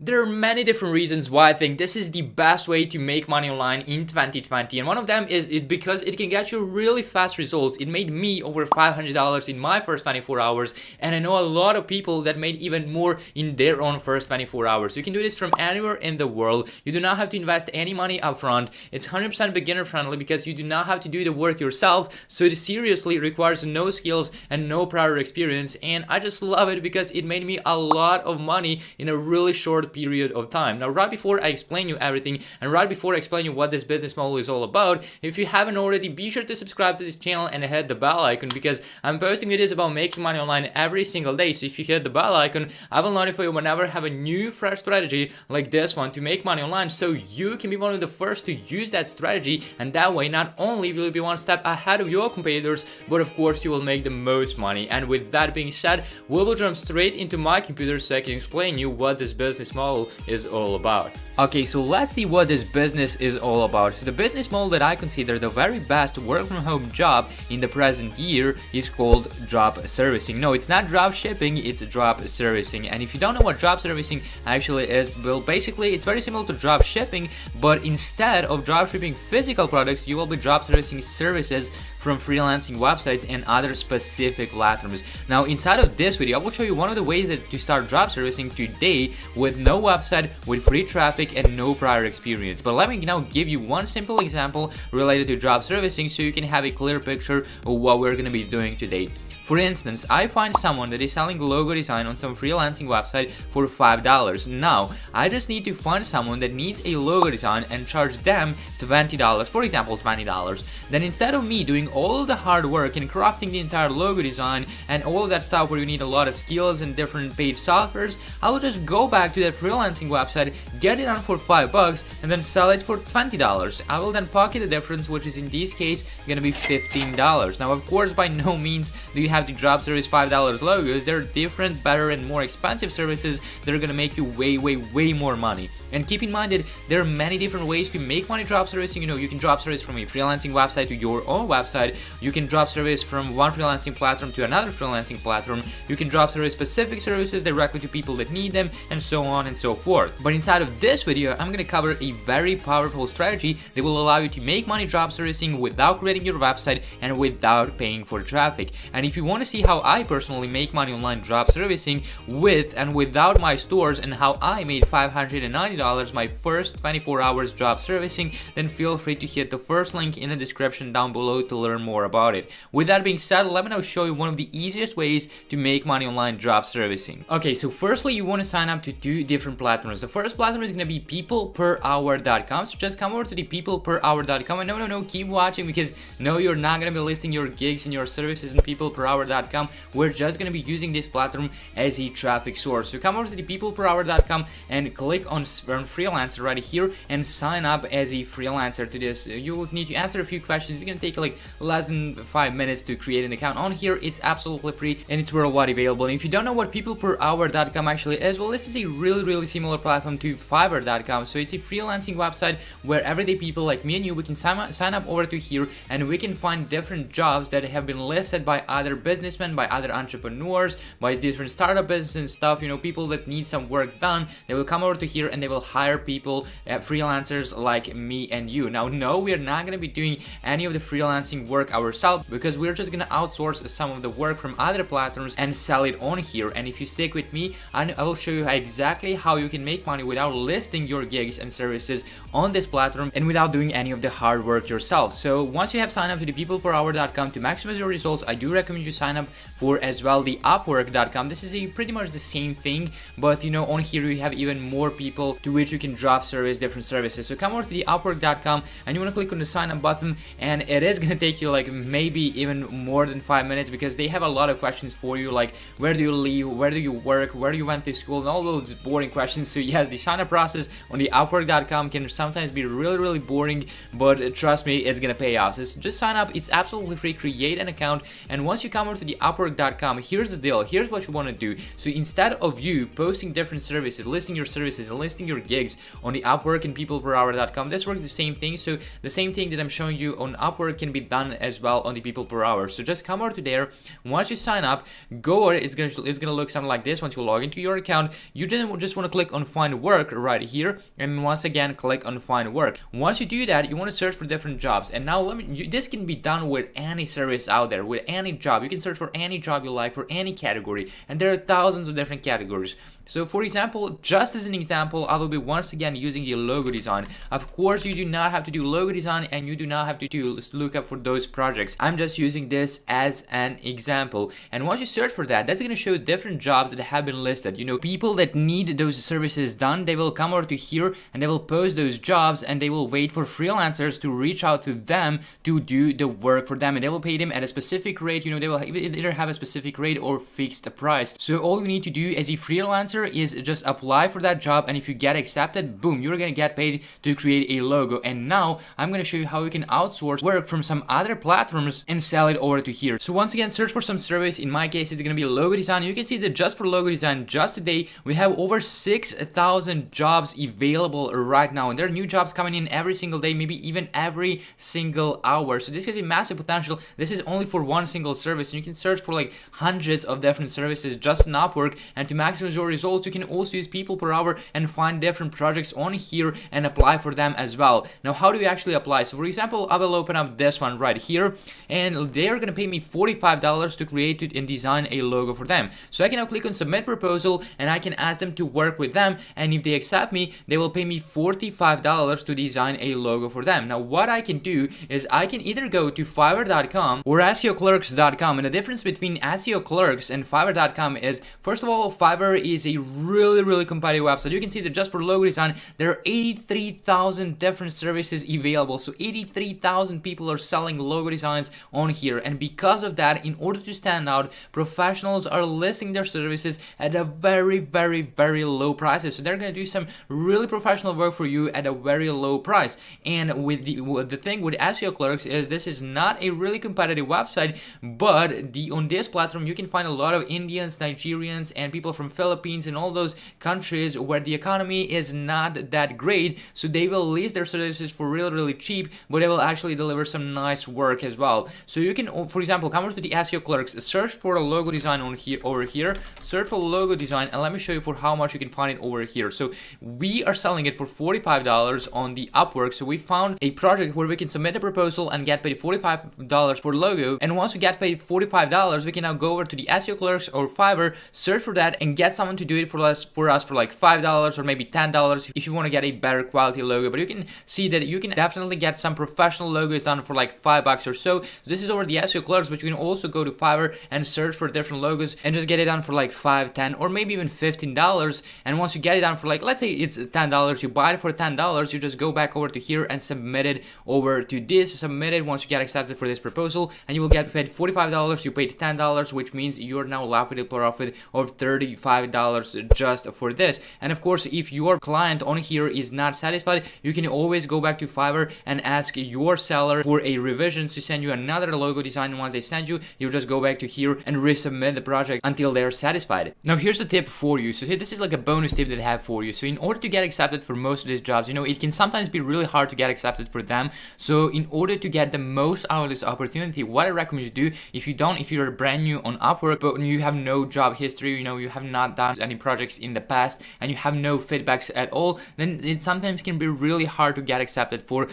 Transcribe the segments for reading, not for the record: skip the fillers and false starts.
There are many different reasons why I think this is the best way to make money online in 2020, and one of them is because it can get you really fast results. It made me over $500 in my first 24 hours, and I know a lot of people that made even more in their own first 24 hours. You can do this from anywhere in the world. You do not have to invest any money upfront. It's 100% beginner friendly because you do not have to do the work yourself, so it seriously requires no skills and no prior experience, and I just love it because it made me a lot of money in a really short period of time. Now, right before I explain you everything and right before I explain you what this business model is all about, if you haven't already, be sure to subscribe to this channel and hit the bell icon because I'm posting videos about making money online every single day. So if you hit the bell icon, I will notify you whenever I have a new fresh strategy like this one to make money online, so you can be one of the first to use that strategy, and that way not only will you be one step ahead of your competitors, but of course you will make the most money. And with that being said, we will jump straight into my computer so I can explain you what this business model is all about. Okay, so let's see what this business is all about. So the business model that I consider the very best work from home job in the present year is called drop servicing. No, it's not drop shipping, it's drop servicing. And if you don't know what drop servicing actually is, well, basically it's very similar to drop shipping, but instead of drop shipping physical products, you will be drop servicing services from freelancing websites and other specific platforms. Now, inside of this video, I will show you one of the ways to start drop servicing today with no website, with free traffic, and no prior experience. But let me now give you one simple example related to drop servicing so you can have a clear picture of what we're going to be doing today. For instance, I find someone that is selling logo design on some freelancing website for $5. Now, I just need to find someone that needs a logo design and charge them $20, for example $20. Then instead of me doing all of the hard work and crafting the entire logo design and all of that stuff where you need a lot of skills and different paid softwares, I will just go back to that freelancing website, get it on for $5 and then sell it for $20. I will then pocket the difference, which is in this case gonna be $15. Now, of course, by no means do you have to drop service $5 logos. There are different, better, and more expensive services that are gonna make you way more money. And keep in mind that there are many different ways to make money drop servicing. You know, you can drop service from a freelancing website to your own website. You can drop service from one freelancing platform to another freelancing platform. You can drop service specific services directly to people that need them, and so on and so forth. But inside of this video, I'm gonna cover a very powerful strategy that will allow you to make money drop servicing without creating your website and without paying for traffic. And if you want to see how I personally make money online drop servicing with and without my stores and how I made $590 my first 24 hours drop servicing, then feel free to hit the first link in the description down below to learn more about it. With that being said, let me now show you one of the easiest ways to make money online drop servicing. Okay, so firstly you want to sign up to two different platforms. The first platform is going to be peopleperhour.com. So just come over to the peopleperhour.com, and no, keep watching because no, you're not going to be listing your gigs and your services in peopleperhour.com. We're just going to be using this platform as a traffic source. So come over to the peopleperhour.com and click on freelancer right here and sign up as a freelancer to this. You will need to answer a few questions. It's gonna take like less than 5 minutes to create an account on here. It's absolutely free and it's worldwide available. And if you don't know what peopleperhour.com actually is, well, this is a really similar platform to Fiverr.com. So it's a freelancing website where everyday people like me and you, we can sign up over to here and we can find different jobs that have been listed by other businessmen, by other entrepreneurs, by different startup businesses and stuff. You know, people that need some work done, they will come over to here and they will hire people, freelancers like me and you. Now, no, we are not going to be doing any of the freelancing work ourselves because we're just going to outsource some of the work from other platforms and sell it on here. And if you stick with me, I will show you exactly how you can make money without listing your gigs and services on this platform and without doing any of the hard work yourself. So once you have signed up to the peopleperhour.com to maximize your results, I do recommend you sign up for as well the upwork.com. This is pretty much the same thing, but you know, on here you have even more people to which you can drop service different services. So come over to the upwork.com and you want to click on the sign up button, and it is going to take you like maybe even more than 5 minutes because they have a lot of questions for you, like where do you live, where do you work, where do you went to school, and all those boring questions. So yes, the sign up process on the upwork.com can sometimes be really boring, but trust me, it's gonna pay off. So just sign up, it's absolutely free, create an account, and once you come come over to the Upwork.com, here's the deal. Here's what you want to do. So instead of you posting different services, listing your services and listing your gigs on the Upwork and peopleperhour.com, this works the same thing. So the same thing that I'm showing you on Upwork can be done as well on the People Per Hour. So just come over to there. Once you sign up, go over, it's gonna look something like this. Once you log into your account, you just want to click on find work right here, and once again click on find work. Once you do that, you want to search for different jobs. And now this can be done with any service out there, with any job. You can search for any job you like, for any category, and there are thousands of different categories. So for example, just as an example, I will be once again using the logo design. Of course, you do not have to do logo design, and you do not have to look up for those projects. I'm just using this as an example. And once you search for that, that's going to show different jobs that have been listed. You know, people that need those services done, they will come over to here and they will post those jobs, and they will wait for freelancers to reach out to them to do the work for them, and they will pay them at a specific rate. You know, they will either have a specific rate or fixed price. So all you need to do as a freelancer is just apply for that job, and if you get accepted, boom, you're gonna get paid to create a logo. And now I'm gonna show you how you can outsource work from some other platforms and sell it over to here. So once again, search for some service. In my case, it's gonna be logo design. You can see that just for logo design, just today we have over 6,000 jobs available right now, and there are new jobs coming in every single day, maybe even every single hour. So this has a massive potential. This is only for one single service, and you can search for like hundreds of different services just on Upwork. And to maximize your results, you can also use People Per Hour and find different projects on here and apply for them as well. Now, how do you actually apply? So for example, I will open up this one right here, and they're gonna pay me $45 to create and design a logo for them. So I can now click on submit proposal, and I can ask them to work with them, and if they accept me, they will pay me $45 to design a logo for them. Now what I can do is I can either go to Fiverr.com or SEOclerks.com, and the difference between SEO Clerks and Fiverr.com is, first of all, Fiverr is a really competitive website. You can see that just for logo design, there are 83,000 different services available. So 83,000 people are selling logo designs on here, and because of that, in order to stand out, professionals are listing their services at a very low prices. So they're gonna do some really professional work for you at a very low price. And with the thing with SEO Clerks is this is not a really competitive website, but on this platform you can find a lot of Indians, Nigerians, and people from Philippines and all those countries where the economy is not that great. So they will list their services for really cheap, but they will actually deliver some nice work as well. So you can, for example, come over to the SEO Clerks, search for a logo design over here, search for logo design, and let me show you for how much you can find it over here. So we are selling it for $45 on the Upwork. So we found a project where we can submit a proposal and get paid $45 for logo. And once we get paid $45, we can now go over to the SEO Clerks or Fiverr, search for that, and get someone to do it for us for like $5 or maybe $10 if you want to get a better quality logo. But you can see that you can definitely get some professional logos done for like $5 or so. This is over the SEO Clerks, but you can also go to Fiverr and search for different logos and just get it done for like $5, $10, or maybe even $15. And once you get it done for like, let's say it's $10, you buy it for $10, you just go back over to here and submit it over to this. Submit it once you get accepted for this proposal, and you will get paid $45. You paid $10, which means you're now left with a profit of $35 just for this. And of course, if your client on here is not satisfied, you can always go back to Fiverr and ask your seller for a revision to send you another logo design. And once they send you, you just go back to here and resubmit the project until they're satisfied. Now here's a tip for you. So this is like a bonus tip that I have for you. So in order to get accepted for most of these jobs, you know, it can sometimes be really hard to get accepted for them. So in order to get the most out of this opportunity, what I recommend you do, if you're brand new on Upwork, but you have no job history, you know, you have not done any projects in the past, and you have no feedbacks at all, then it sometimes can be really hard to get accepted for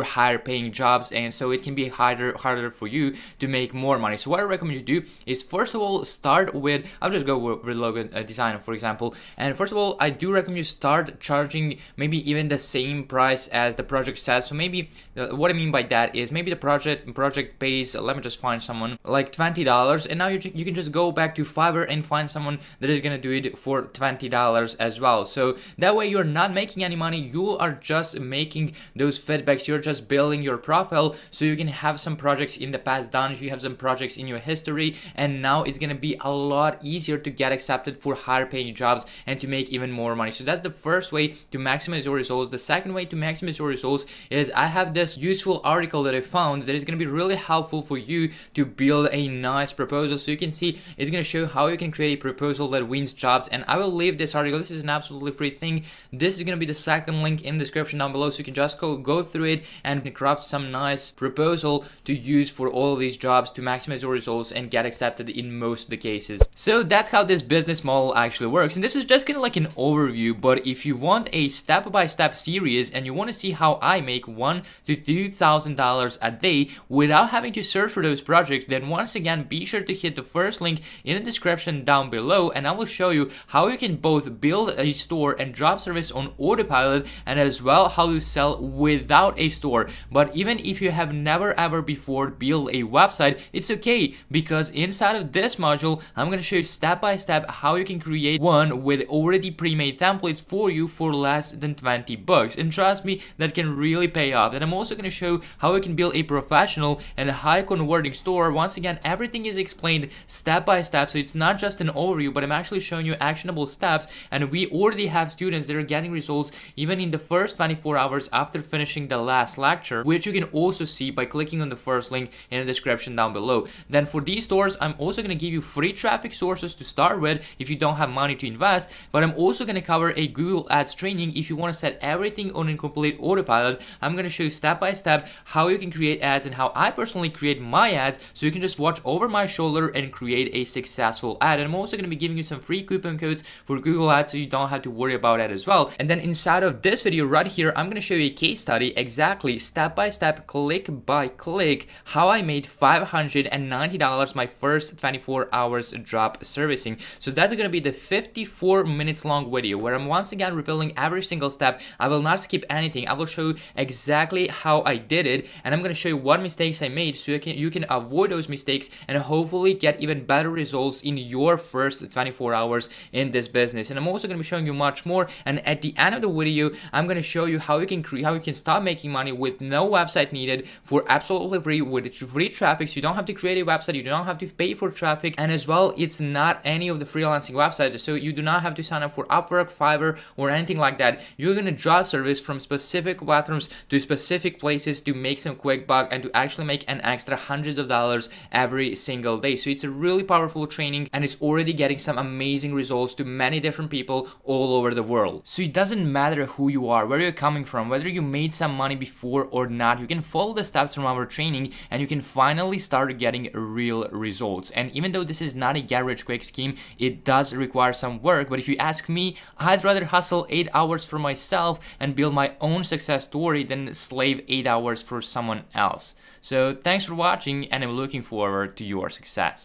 higher paying jobs, and so it can be harder for you to make more money. So what I recommend you do is, first of all, start with, I'll just go with logo design, for example. And first of all, I do recommend you start charging maybe even the same price as the project says. So maybe what I mean by that is maybe the project pays, let me just find someone, like $20, and now you can just go back to Fiverr and find someone that is gonna do it issued for $20 as well. So that way you're not making any money, you are just making those feedbacks, you're just building your profile so you can have some projects in the past done, you have some projects in your history, and now it's gonna be a lot easier to get accepted for higher paying jobs and to make even more money. So that's the first way to maximize your results. The second way to maximize your results is I have this useful article that I found that is going to be really helpful for you to build a nice proposal. So you can see it's going to show how you can create a proposal that wins jobs, and I will leave this article. This is an absolutely free thing. This is going to be the second link in the description down below, so you can just go through it and craft some nice proposal to use for all of these jobs to maximize your results and get accepted in most of the cases. So that's how this business model actually works, and this is just kind of like an overview. But if you want a step-by-step series and you want to see how I make $1,000 to $2,000 a day without having to search for those projects, then once again be sure to hit the first link in the description down below, and I will show you how you can both build a store and job service on autopilot, and as well how to sell without a store. But even if you have never ever before built a website, it's okay, because inside of this module I'm going to show you step by step how you can create one with already pre-made templates for you for less than $20. And trust me, that can really pay off. And I'm also going to show how you can build a professional and a high converting store. Once again, everything is explained step by step, so it's not just an overview, but I'm actually showing you actionable steps, and we already have students that are getting results even in the first 24 hours after finishing the last lecture, which you can also see by clicking on the first link in the description down below. Then for these stores, I'm also going to give you free traffic sources to start with if you don't have money to invest, but I'm also going to cover a Google Ads training if you want to set everything on a complete autopilot. I'm going to show you step by step how you can create ads and how I personally create my ads, so you can just watch over my shoulder and create a successful ad. And I'm also going to be giving you some free coupon codes for Google Ads, so you don't have to worry about that as well. And then inside of this video right here, I'm going to show you a case study exactly step by step, click by click, how I made $590 my first 24 hours job servicing. So that's going to be the 54 minutes long video where I'm once again revealing every single step. I will not skip anything. I will show you exactly how I did it, and I'm going to show you what mistakes I made so you can avoid those mistakes and hopefully get even better results in your first 24 hours in this business. And I'm also going to be showing you much more, and at the end of the video I'm going to show you how you can start making money with no website needed for absolutely free with free traffic. So you don't have to create a website, you don't have to pay for traffic, and as well it's not any of the freelancing websites, so you do not have to sign up for Upwork, Fiverr, or anything like that. You're going to job service from specific platforms to specific places to make some quick buck and to actually make an extra hundreds of dollars every single day. So it's a really powerful training, and it's already getting some amazing results to many different people all over the world. So it doesn't matter who you are, where you're coming from, whether you made some money before or not, you can follow the steps from our training and you can finally start getting real results. And even though this is not a get rich quick scheme, it does require some work, but if you ask me, I'd rather hustle 8 hours for myself and build my own success story than slave 8 hours for someone else. So thanks for watching, and I'm looking forward to your success.